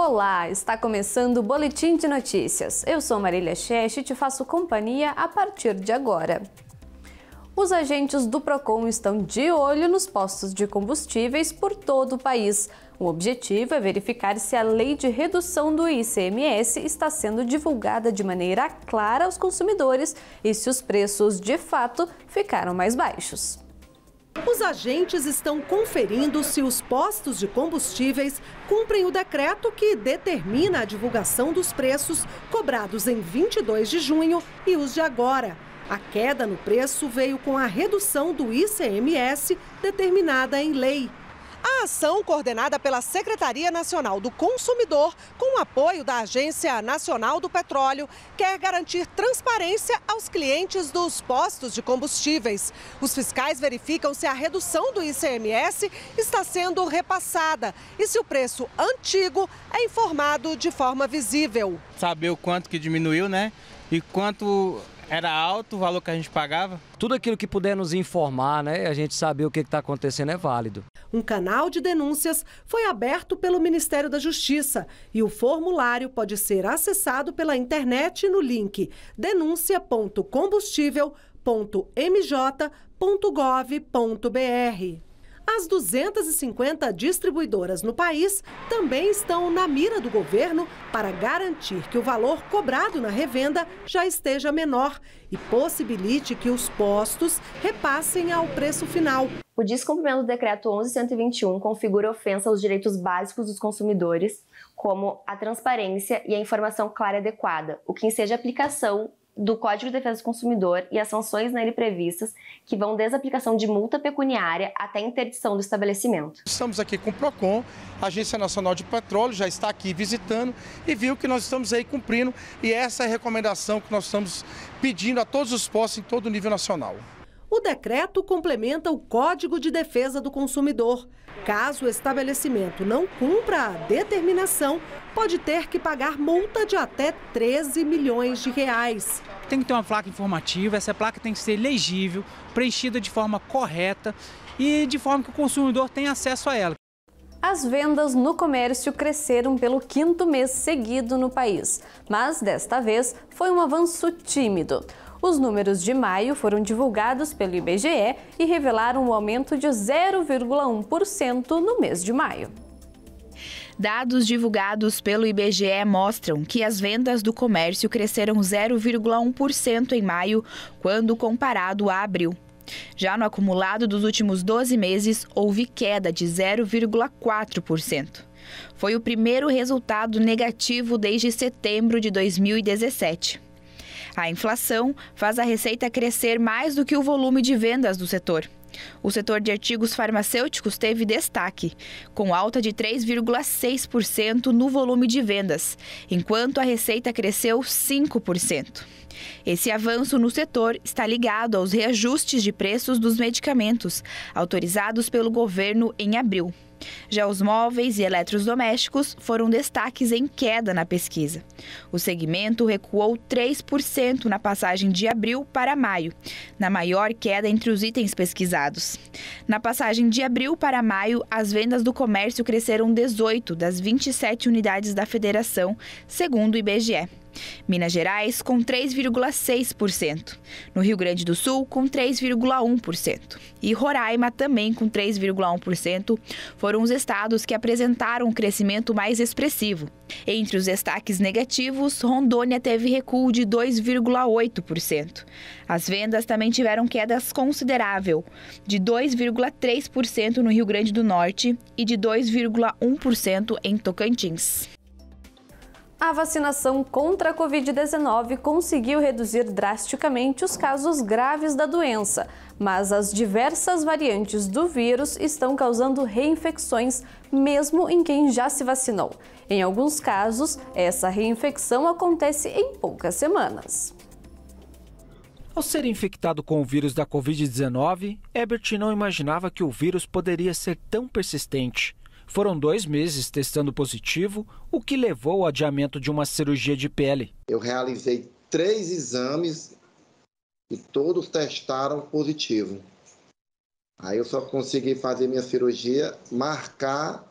Olá, está começando o Boletim de Notícias. Eu sou Marília Chech e te faço companhia a partir de agora. Os agentes do Procon estão de olho nos postos de combustíveis por todo o país. O objetivo é verificar se a lei de redução do ICMS está sendo divulgada de maneira clara aos consumidores e se os preços, de fato, ficaram mais baixos. Os agentes estão conferindo se os postos de combustíveis cumprem o decreto que determina a divulgação dos preços cobrados em 22 de junho e os de agora. A queda no preço veio com a redução do ICMS determinada em lei. A ação, coordenada pela Secretaria Nacional do Consumidor, com o apoio da Agência Nacional do Petróleo, quer garantir transparência aos clientes dos postos de combustíveis. Os fiscais verificam se a redução do ICMS está sendo repassada e se o preço antigo é informado de forma visível. Saber o quanto que diminuiu, né? E quanto era alto o valor que a gente pagava. Tudo aquilo que puder nos informar, né? A gente saber o que está acontecendo é válido. Um canal de denúncias foi aberto pelo Ministério da Justiça e o formulário pode ser acessado pela internet no link denuncia.combustível.mj.gov.br. As 250 distribuidoras no país também estão na mira do governo para garantir que o valor cobrado na revenda já esteja menor e possibilite que os postos repassem ao preço final. O descumprimento do decreto 11.121 configura ofensa aos direitos básicos dos consumidores, como a transparência e a informação clara e adequada, o que enseja a aplicação do Código de Defesa do Consumidor e as sanções nele previstas, que vão desde a aplicação de multa pecuniária até a interdição do estabelecimento. Estamos aqui com o Procon, a Agência Nacional de Petróleo já está aqui visitando e viu que nós estamos aí cumprindo, e essa é a recomendação que nós estamos pedindo a todos os postos em todo o nível nacional. O decreto complementa o Código de Defesa do Consumidor. Caso o estabelecimento não cumpra a determinação, pode ter que pagar multa de até 13 milhões de reais. Tem que ter uma placa informativa, essa placa tem que ser legível, preenchida de forma correta e de forma que o consumidor tenha acesso a ela. As vendas no comércio cresceram pelo 5º mês seguido no país, mas desta vez foi um avanço tímido. Os números de maio foram divulgados pelo IBGE e revelaram um aumento de 0,1% no mês de maio. Dados divulgados pelo IBGE mostram que as vendas do comércio cresceram 0,1% em maio, quando comparado a abril. Já no acumulado dos últimos 12 meses, houve queda de 0,4%. Foi o primeiro resultado negativo desde setembro de 2017. A inflação faz a receita crescer mais do que o volume de vendas do setor. O setor de artigos farmacêuticos teve destaque, com alta de 3,6% no volume de vendas, enquanto a receita cresceu 5%. Esse avanço no setor está ligado aos reajustes de preços dos medicamentos, autorizados pelo governo em abril. Já os móveis e eletrodomésticos foram destaques em queda na pesquisa. O segmento recuou 3% na passagem de abril para maio, na maior queda entre os itens pesquisados. Na passagem de abril para maio, as vendas do comércio cresceram 18 das 27 unidades da federação, segundo o IBGE. Minas Gerais, com 3,6%. No Rio Grande do Sul, com 3,1%. E Roraima, também com 3,1%, foram os estados que apresentaram um crescimento mais expressivo. Entre os destaques negativos, Rondônia teve recuo de 2,8%. As vendas também tiveram quedas considerável, de 2,3% no Rio Grande do Norte e de 2,1% em Tocantins. A vacinação contra a Covid-19 conseguiu reduzir drasticamente os casos graves da doença, mas as diversas variantes do vírus estão causando reinfecções, mesmo em quem já se vacinou. Em alguns casos, essa reinfecção acontece em poucas semanas. Ao ser infectado com o vírus da Covid-19, Herbert não imaginava que o vírus poderia ser tão persistente. Foram 2 meses testando positivo, o que levou ao adiamento de uma cirurgia de pele. Eu realizei 3 exames e todos testaram positivo. Aí eu só consegui fazer minha cirurgia, marcar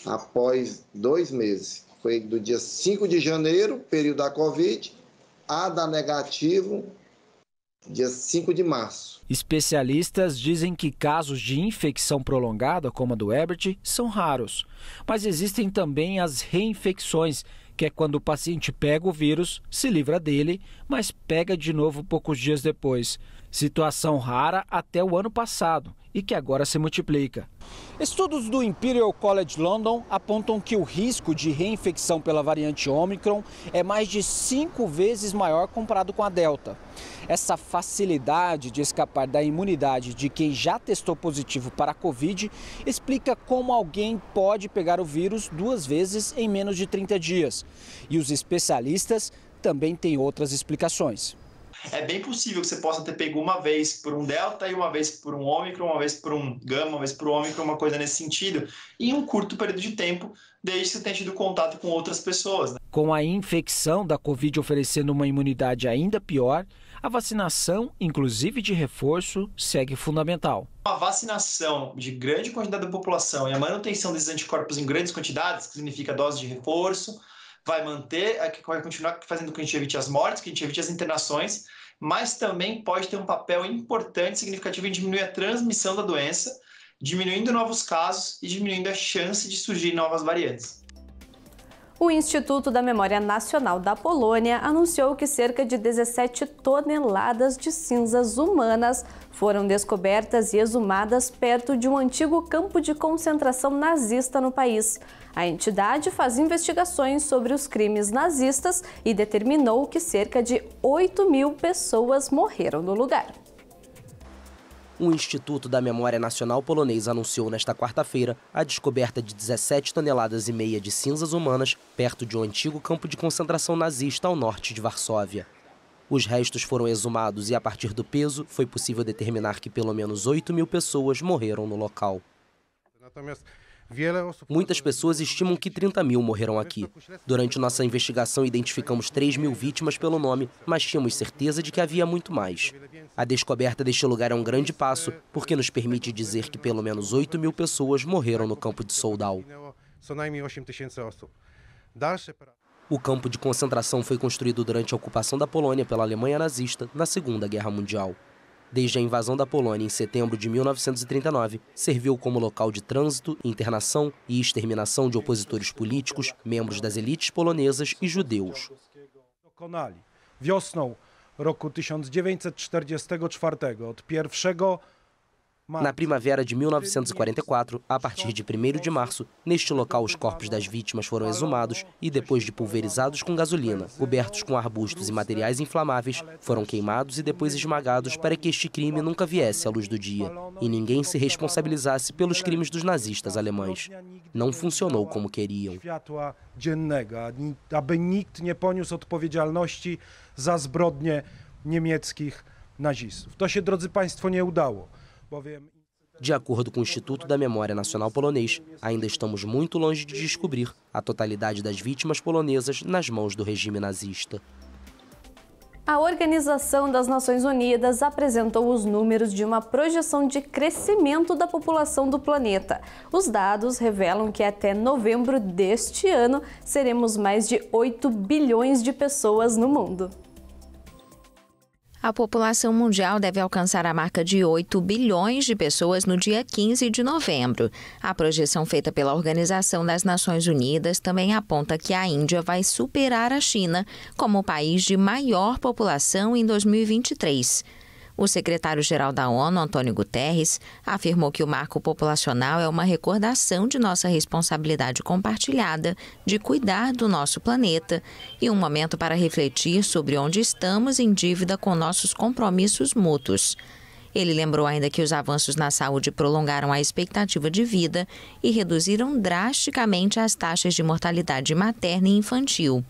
após 2 meses. Foi do dia 5 de janeiro, período da Covid, a dar negativo, dia 5 de março. Especialistas dizem que casos de infecção prolongada, como a do Herbert, são raros. Mas existem também as reinfecções, que é quando o paciente pega o vírus, se livra dele, mas pega de novo poucos dias depois. Situação rara até o ano passado e que agora se multiplica. Estudos do Imperial College London apontam que o risco de reinfecção pela variante Omicron é mais de 5 vezes maior comparado com a Delta. Essa facilidade de escapar da imunidade de quem já testou positivo para a Covid explica como alguém pode pegar o vírus 2 vezes em menos de 30 dias. E os especialistas também têm outras explicações. É bem possível que você possa ter pego uma vez por um Delta e uma vez por um Ômicron, uma vez por um Gama, uma vez por um Ômicron, uma coisa nesse sentido, em um curto período de tempo, desde que você tenha tido contato com outras pessoas. Com a infecção da Covid oferecendo uma imunidade ainda pior, a vacinação, inclusive de reforço, segue fundamental. A vacinação de grande quantidade da população e a manutenção desses anticorpos em grandes quantidades, que significa dose de reforço, vai continuar fazendo com que a gente evite as mortes, que a gente evite as internações, mas também pode ter um papel importante, significativo em diminuir a transmissão da doença, diminuindo novos casos e diminuindo a chance de surgir novas variantes. O Instituto da Memória Nacional da Polônia anunciou que cerca de 17 toneladas de cinzas humanas foram descobertas e exumadas perto de um antigo campo de concentração nazista no país. A entidade faz investigações sobre os crimes nazistas e determinou que cerca de 8.000 pessoas morreram no lugar. O Instituto da Memória Nacional Polonês anunciou nesta quarta-feira a descoberta de 17 toneladas e meia de cinzas humanas perto de um antigo campo de concentração nazista ao norte de Varsóvia. Os restos foram exumados e, a partir do peso, foi possível determinar que pelo menos 8.000 pessoas morreram no local. Muitas pessoas estimam que 30.000 morreram aqui. Durante nossa investigação, identificamos 3.000 vítimas pelo nome, mas tínhamos certeza de que havia muito mais. A descoberta deste lugar é um grande passo, porque nos permite dizer que pelo menos 8.000 pessoas morreram no campo de Soldau. O campo de concentração foi construído durante a ocupação da Polônia pela Alemanha nazista na Segunda Guerra Mundial. Desde a invasão da Polônia em setembro de 1939, serviu como local de trânsito, internação e exterminação de opositores políticos, membros das elites polonesas e judeus. Na primavera de 1944, a partir de 1º de março, neste local os corpos das vítimas foram exumados e, depois de pulverizados com gasolina, cobertos com arbustos e materiais inflamáveis, foram queimados e depois esmagados para que este crime nunca viesse à luz do dia e ninguém se responsabilizasse pelos crimes dos nazistas alemães. Não funcionou como queriam. Aby nikt nie poniósł odpowiedzialności za zbrodnie niemieckich nazistów. To się, drodzy Państwo, nie udało. De acordo com o Instituto da Memória Nacional Polonês, ainda estamos muito longe de descobrir a totalidade das vítimas polonesas nas mãos do regime nazista. A Organização das Nações Unidas apresentou os números de uma projeção de crescimento da população do planeta. Os dados revelam que até novembro deste ano seremos mais de 8 bilhões de pessoas no mundo. A população mundial deve alcançar a marca de 8 bilhões de pessoas no dia 15 de novembro. A projeção feita pela Organização das Nações Unidas também aponta que a Índia vai superar a China como o país de maior população em 2023. O secretário-geral da ONU, Antônio Guterres, afirmou que o marco populacional é uma recordação de nossa responsabilidade compartilhada de cuidar do nosso planeta e um momento para refletir sobre onde estamos em dívida com nossos compromissos mútuos. Ele lembrou ainda que os avanços na saúde prolongaram a expectativa de vida e reduziram drasticamente as taxas de mortalidade materna e infantil.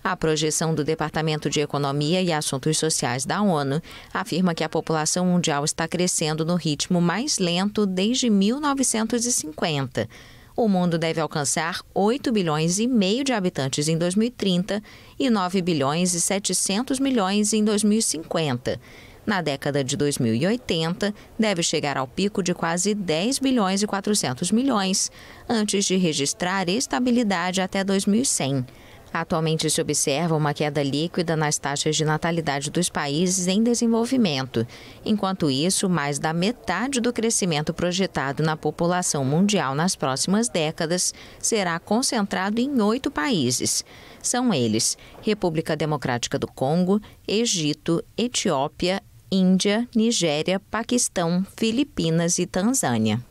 A projeção do Departamento de Economia e Assuntos Sociais da ONU afirma que a população mundial está crescendo no ritmo mais lento desde 1950. O mundo deve alcançar 8 bilhões e meio de habitantes em 2030 e 9 bilhões e 700 milhões em 2050. Na década de 2080, deve chegar ao pico de quase 10 bilhões e 400 milhões, antes de registrar estabilidade até 2100. Atualmente se observa uma queda líquida nas taxas de natalidade dos países em desenvolvimento. Enquanto isso, mais da metade do crescimento projetado na população mundial nas próximas décadas será concentrado em 8 países. São eles: República Democrática do Congo, Egito, Etiópia, Índia, Nigéria, Paquistão, Filipinas e Tanzânia.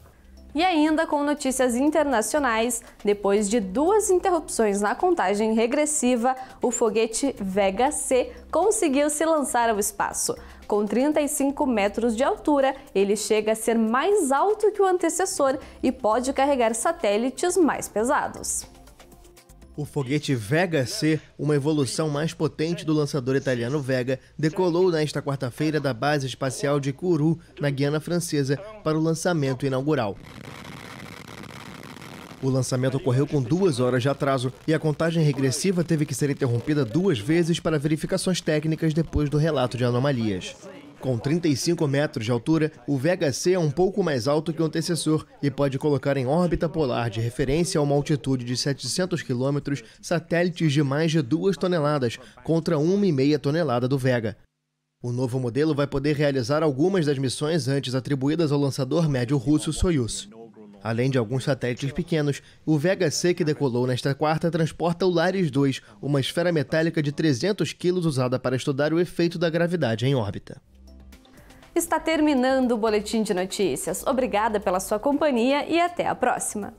E ainda com notícias internacionais, depois de 2 interrupções na contagem regressiva, o foguete Vega C conseguiu se lançar ao espaço. Com 35 metros de altura, ele chega a ser mais alto que o antecessor e pode carregar satélites mais pesados. O foguete Vega C, uma evolução mais potente do lançador italiano Vega, decolou nesta quarta-feira da base espacial de Kourou, na Guiana Francesa, para o lançamento inaugural. O lançamento ocorreu com 2 horas de atraso e a contagem regressiva teve que ser interrompida 2 vezes para verificações técnicas depois do relato de anomalias. Com 35 metros de altura, o Vega C é um pouco mais alto que o antecessor e pode colocar em órbita polar de referência a uma altitude de 700 quilômetros satélites de mais de 2 toneladas, contra 1,5 tonelada do Vega. O novo modelo vai poder realizar algumas das missões antes atribuídas ao lançador médio russo Soyuz. Além de alguns satélites pequenos, o Vega C que decolou nesta quarta transporta o Lares 2, uma esfera metálica de 300 quilos usada para estudar o efeito da gravidade em órbita. Está terminando o Boletim de Notícias. Obrigada pela sua companhia e até a próxima.